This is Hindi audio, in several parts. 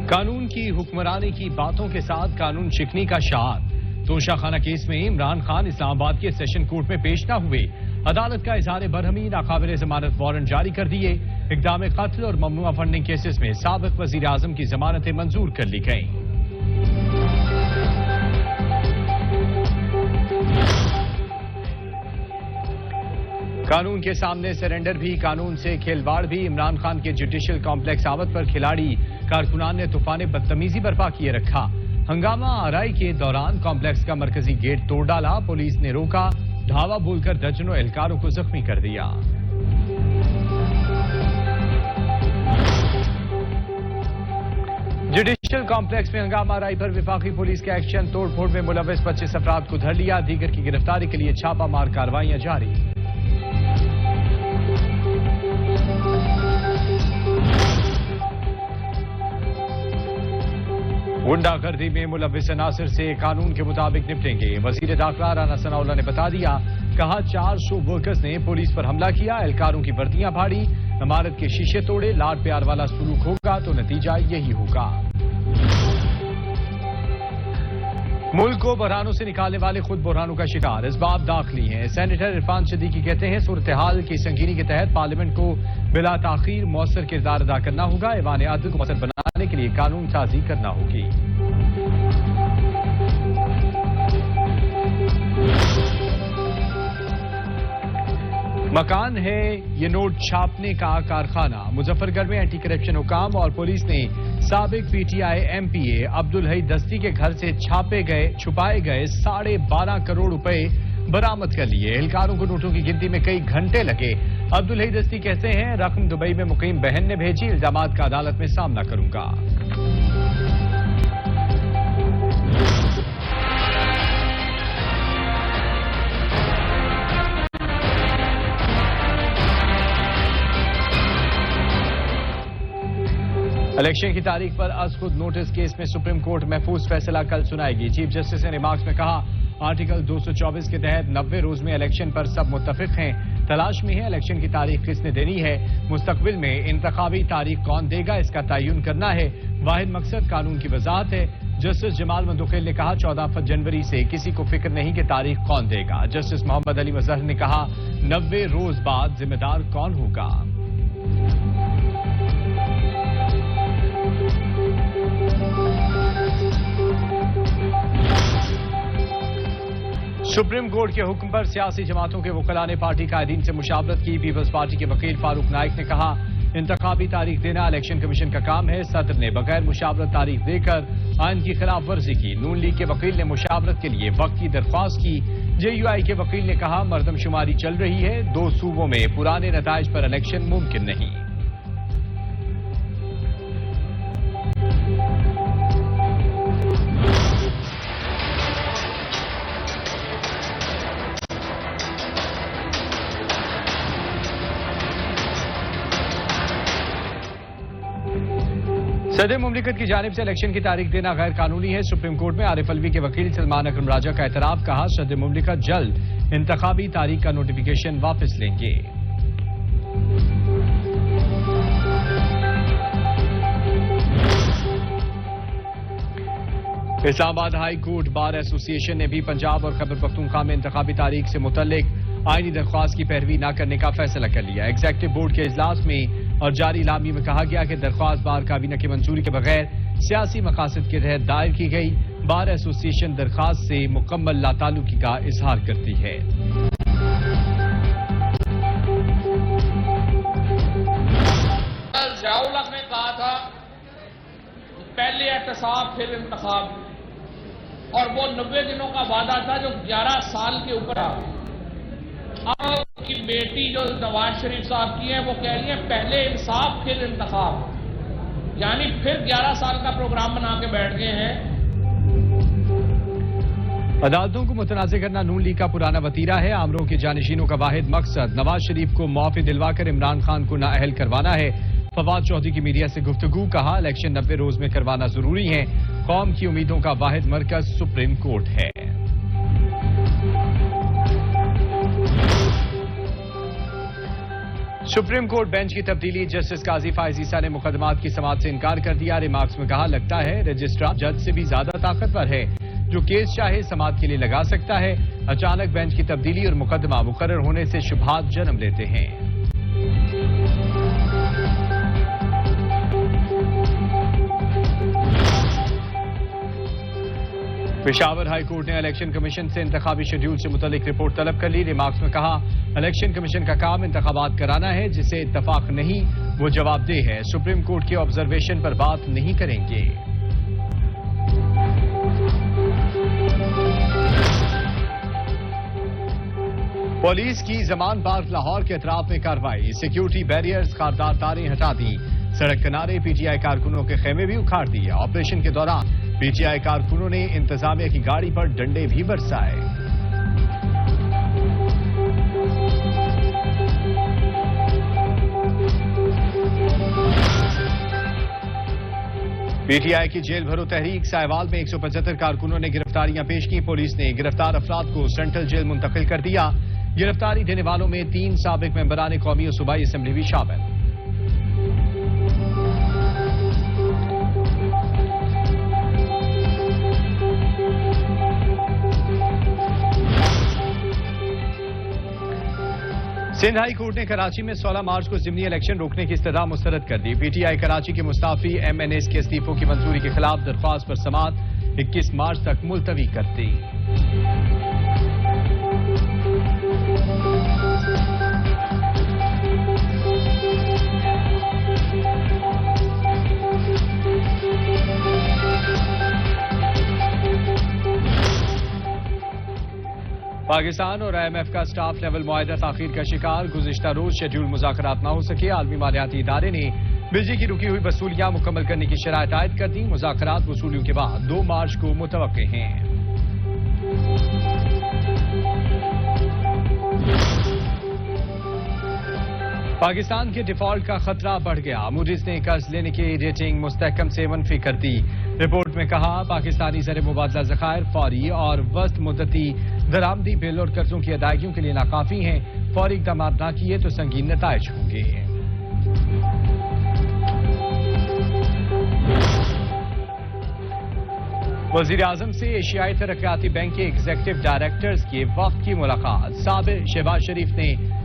कानून की हुक्मरानी की बातों के साथ कानून शिकनी का शार। तोशाखाना केस में इमरान खान इस्लामाबाद के सेशन कोर्ट में पेश न हुए। अदालत का इजहार बरहमी नाकाबिल जमानत वारंट जारी कर दिए। इक़दाम कत्ल और ममनुआ फंडिंग केसेस में साबिक वजीर आजम की जमानतें मंजूर कर ली गईं। कानून के सामने सरेंडर भी, कानून से खिलवाड़ भी। इमरान खान के जुडिशियल कॉम्प्लेक्स आवत पर खिलाड़ी कारकुनान ने तूफान बदतमीजी बर्पा किए रखा। हंगामा आरआई के दौरान कॉम्प्लेक्स का मरकजी गेट तोड़ डाला। पुलिस ने रोका, धावा बोलकर दर्जनों एहलकारों को जख्मी कर दिया। जुडिशियल कॉम्प्लेक्स में हंगामा आरआई पर विफाकी पुलिस के एक्शन। तोड़फोड़ में मुलविस 25 अफराद को धर लिया। दीगर की गिरफ्तारी के लिए छापामार कार्रवाइयां जारी। गुंडागर्दी में मुलविस अनासिर से कानून के मुताबिक निपटेंगे। वजीर दाखिला राना सनाउल्लाह ने बता दिया, कहा 400 वर्कर्स ने पुलिस पर हमला किया, एहलकारों की वर्दियां फाड़ी, इमारत के शीशे तोड़े। लाड प्यार वाला सलूक होगा तो नतीजा यही होगा। मुल्क को बहरानों से निकालने वाले खुद बहरानों का शिकार इसबाब दाखिली हैं। सेनेटर इरफान सिद्दीकी कहते हैं, सूरत हाल की संगीनी के तहत पार्लियामेंट को बिला ताखीर मौसर किरदार अदा करना होगा। ऐवान अदल को मौसर बनाने के लिए कानून साजी करना होगी। मकान है ये नोट छापने का कारखाना। मुजफ्फरगढ़ में एंटी करप्शन हुकाम और पुलिस ने साबिक पीटीआई एमपीए अब्दुल हई दस्ती के घर से छुपाए गए 12.5 करोड़ रुपए बरामद कर लिए। एहलकारों को नोटों की गिनती में कई घंटे लगे। अब्दुल हई दस्ती कहते हैं, रकम दुबई में मुकीम बहन ने भेजी, इल्जामात का अदालत में सामना करूंगा। इलेक्शन की तारीख पर अज खुद नोटिस केस में सुप्रीम कोर्ट महफूज फैसला कल सुनाएगी। चीफ जस्टिस ने रिमार्क्स में कहा, आर्टिकल 224 के तहत 90 रोज में इलेक्शन पर सब मुत्तफिक हैं। तलाश में है इलेक्शन की तारीख किसने देनी है। मुस्तकबिल में इंतखाबी तारीख कौन देगा, इसका तयन करना है। वाहिद मकसद कानून की वजाहत है। जस्टिस जमाल मंदुखेल ने कहा, 14 जनवरी से किसी को फिक्र नहीं कि तारीख कौन देगा। जस्टिस मोहम्मद अली मजहर ने कहा, 90 रोज बाद जिम्मेदार कौन होगा। सुप्रीम कोर्ट के हुक्म पर सियासी जमातों के वकला ने पार्टी कायदीन से मुशावरत की। पीपल्स पार्टी के वकील फारूक नाइक ने कहा, इंतखाबी तारीख देना इलेक्शन कमीशन का काम है। सदर ने बगैर मुशावरत तारीख देकर आइन की खिलाफ वर्जी की। नून लीग के वकील ने मुशावरत के लिए वक्त की दरख्वास्त की। जेयूआई के वकील ने कहा, मरदमशुमारी चल रही है, 2 सूबों में पुराने नताइज पर इलेक्शन मुमकिन नहीं। सदर मुमलिकत की जानिब से इलेक्शन की तारीख देना गैर कानूनी है। सुप्रीम कोर्ट में आरिफ अलवी के वकील सलमान अकरम राजा का एतराफ। कहा, सदर मुमलिकत जल्द इंतखाबी तारीख का नोटिफिकेशन वापस लेंगे। Islamabad high court bar association ने भी पंजाब और खैबर पख्तूनख्वा में इंतखाबी तारीख से मुतल्लिक आईनी दरख्वास्त की पैरवी न करने का फैसला कर लिया। एग्जीक्यूटिव बोर्ड के इजलास में और जारी इलामी में कहा गया कि दरख्वास्त बार काबीना की मंजूरी के बगैर सियासी मकासद के तहत दायर की गई। बार एसोसिएशन दरख्वास्त से मुकम्मल लाताल्लुकी का इजहार करती है। ज़ियाउल हक ने कहा था, पहले एहतसाब फिर इंतखाब, और वो 90 दिनों का वादा था जो 11 साल के ऊपर आ। अब की बेटी जो नवाज शरीफ साहब की है, वो कह रही है पहले इंसाफ फिर इंतखाब, यानी फिर 11 साल का प्रोग्राम बना के बैठ गए हैं। अदालतों को मुतनाज़ करना नून लीग का पुराना वतीरा है। आमरों के जानशीनों का वाहिद मकसद नवाज शरीफ को मुआफ़ी दिलवाकर इमरान खान को नाअहल करवाना है। फवाद चौधरी की मीडिया से गुफ्तगू। कहा, इलेक्शन 90 रोज में करवाना जरूरी है। कौम की उम्मीदों का वाहिद मरकज सुप्रीम कोर्ट है। सुप्रीम कोर्ट बेंच की तब्दीली। जस्टिस काजी फायज ईसा ने मुकदमात की समाअत से इनकार कर दिया। रिमार्क्स में कहा, लगता है रजिस्ट्रार जज से भी ज्यादा ताकतवर है, जो केस चाहे समाअत के लिए लगा सकता है। अचानक बेंच की तब्दीली और मुकदमा मुकर्रर होने से शुबहात जन्म लेते हैं। पेशावर हाई कोर्ट ने इलेक्शन कमीशन से इंतखाबी शेड्यूल से मुतल्लिक रिपोर्ट तलब कर ली। रिमार्क्स में कहा, इलेक्शन कमीशन का काम इंतखाबात कराना है, जिसे इत्तफाक नहीं वो जवाबदेह है। सुप्रीम कोर्ट के ऑब्जर्वेशन पर बात नहीं करेंगे। पुलिस की जमान पार्क लाहौर के अतराफ में कार्रवाई। सिक्योरिटी बैरियर्स, खारदार तारें हटा दी। सड़क किनारे पीटीआई कारकुनों के खेमे भी उखाड़ दिए। ऑपरेशन के दौरान पीटीआई कारकुनों ने इंतजामिया की गाड़ी पर डंडे भी बरसाए। पीटीआई की जेल भरो तहरीक। साहिवाल में 175 कारकुनों ने गिरफ्तारियां पेश की। पुलिस ने गिरफ्तार अफराद को सेंट्रल जेल मुंतकिल कर दिया। गिरफ्तारी देने वालों में 3 साबिक मेंबरान कौमी और सूबाई असेंबली भी शामिल। सिंध हाई कोर्ट ने कराची में 16 मार्च को ज़िमनी इलेक्शन रोकने की इस्तदा मुस्तरद कर दी। पीटीआई कराची के मुस्ताफी एमएनएस के इस्तीफों की मंजूरी के खिलाफ दरख्वास्त पर समाअत 21 मार्च तक मुलतवी कर दी। पाकिस्तान और आईएमएफ का स्टाफ लेवल मुआहदा ताखीर का शिकार। गुज़िश्ता रोज शेड्यूल मुज़ाकरात न हो सके। आलमी मालियाती इदारे ने बिजली की रुकी हुई वसूलियां मुकम्मल करने की शराइत आयद कर दी। मुज़ाकरात वसूलियों के बाद 2 मार्च को मुतवक्के हैं। पाकिस्तान के डिफॉल्ट का खतरा बढ़ गया। मूडीज ने कर्ज लेने की रेटिंग मुस्तहकम से मनफी कर दी। रिपोर्ट में कहा, पाकिस्तानी ज़र मुबादला ज़खायर फौरी और वस्त मुद्दती दरामदी बिल और कर्जों की अदायगियों के लिए नाकाफी हैं। फौरी इक़दाम न किए तो संगीन नताइज होंगे। वज़ीर आज़म से एशियाई तरक्याती बैंक के एग्जीक्यूटिव डायरेक्टर्स के वफ्द की मुलाकात। साबिक़ शहबाज शरीफ ने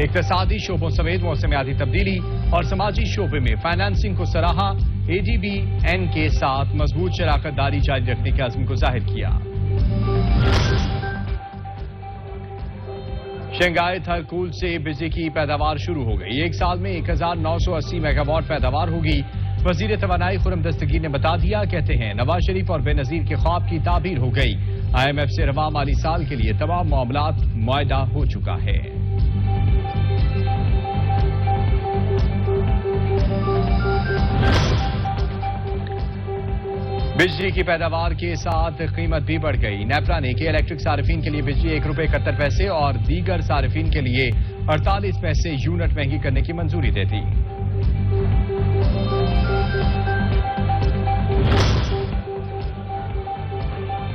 इक़्तिसादी शोबों समेत मौसमियाती तब्दीली और समाजी शोबे में फाइनेंसिंग को सराहा। ADB-N के साथ मजबूत शराकतदारी जारी रखने के अज़्म को जाहिर किया। शंघाई थरकूल से बिजली की पैदावार शुरू हो गई। 1 साल में 1980 मेगावाट पैदावार होगी। वज़ीर तवानाई खुर्रम दस्तगीर ने बता दिया। कहते हैं, नवाज शरीफ और बेनजीर के ख्वाब की ताबीर हो गई। IMF से रवा माली साल के लिए तमाम मामलात मुआहदा हो चुका है। बिजली की पैदावार के साथ कीमत भी बढ़ गई। नेपरा ने के इलेक्ट्रिक सार्फिन के लिए बिजली ₹1.71 और दीगर सार्फिन के लिए 48 पैसे यूनिट महंगी करने की मंजूरी दे दी।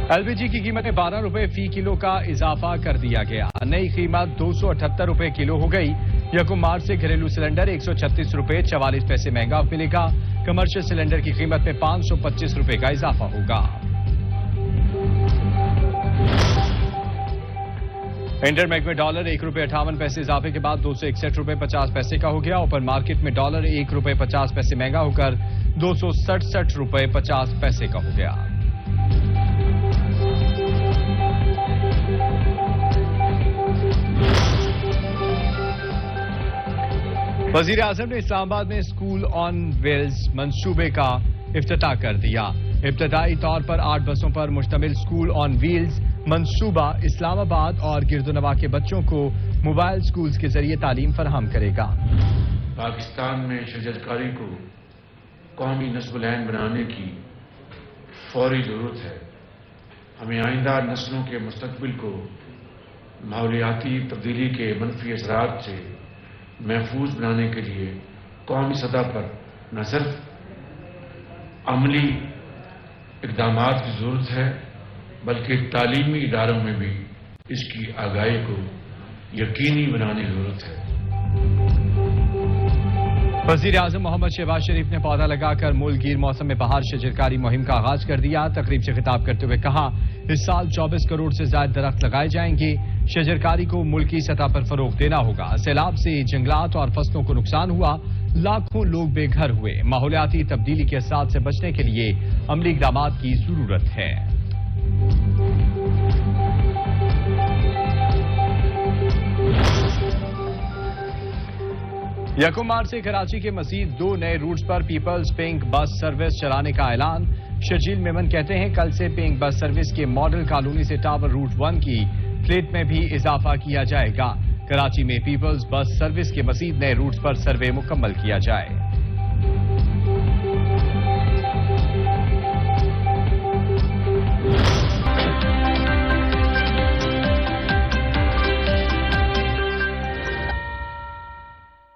LPG की कीमत में ₹12 फी किलो का इजाफा कर दिया गया। नई कीमत ₹278 किलो हो गई। 1 मार्च से घरेलू सिलेंडर ₹136.44 महंगा मिलेगा। कमर्शियल सिलेंडर की कीमत में ₹525 का इजाफा होगा। इंटरमेक में डॉलर ₹1.58 इजाफे के बाद ₹261.50 का हो गया। ओपन मार्केट में डॉलर ₹1.50 महंगा होकर ₹267.50 का हो गया। वज़ीर आज़म ने इस्लामाबाद में स्कूल ऑन व्हील्स मंसूबे का इफ्तिताह कर दिया। इब्तदाई तौर पर 8 बसों पर मुश्तमिल स्कूल ऑन व्हील्स मंसूबा इस्लामाबाद और गिरदोनवा के बच्चों को मोबाइल स्कूल्स के जरिए तालीम फराहम करेगा। पाकिस्तान में शजरकारी को कौमी नस्ल-ए-आइन बनाने की फौरी जरूरत है। हमें आइंदा नस्लों के मुस्तकबिल को माहौलियाती तब्दीली के मनफी असरात से महफूज बनाने के लिए कौमी सतह पर न सिर्फ अमली इक़दामात की ज़रूरत है, बल्कि तालीमी इदारों में भी इसकी आगाही को यकीनी बनाने की ज़रूरत है। वजीर-ए-आजम मोहम्मद शहबाज शरीफ ने पौधा लगाकर मुल्कगीर मौसम में बहार शजरकारी मुहिम का आगाज कर दिया। तकरीब से खिताब करते हुए कहा, इस साल 24 करोड़ से ज्यादा दरख्त लगाए जाएंगे। शजरकारी को मुल्की सतह पर फरोग देना होगा। सैलाब से जंगलात और फसलों को नुकसान हुआ, लाखों लोग बेघर हुए। माहौलियाती तब्दीली के असरात से बचने के लिए अमली इक़दामात की जरूरत है। यकम मार्च से कराची के मजीद 2 नए रूट्स पर पीपल्स पिंक बस सर्विस चलाने का ऐलान। शर्जील मेमन कहते हैं, कल से पिंक बस सर्विस के मॉडल कॉलोनी से टावर रूट 1 की फ्लीट में भी इजाफा किया जाएगा। कराची में पीपल्स बस सर्विस के मजीद नए रूट्स पर सर्वे मुकम्मल किया जाए।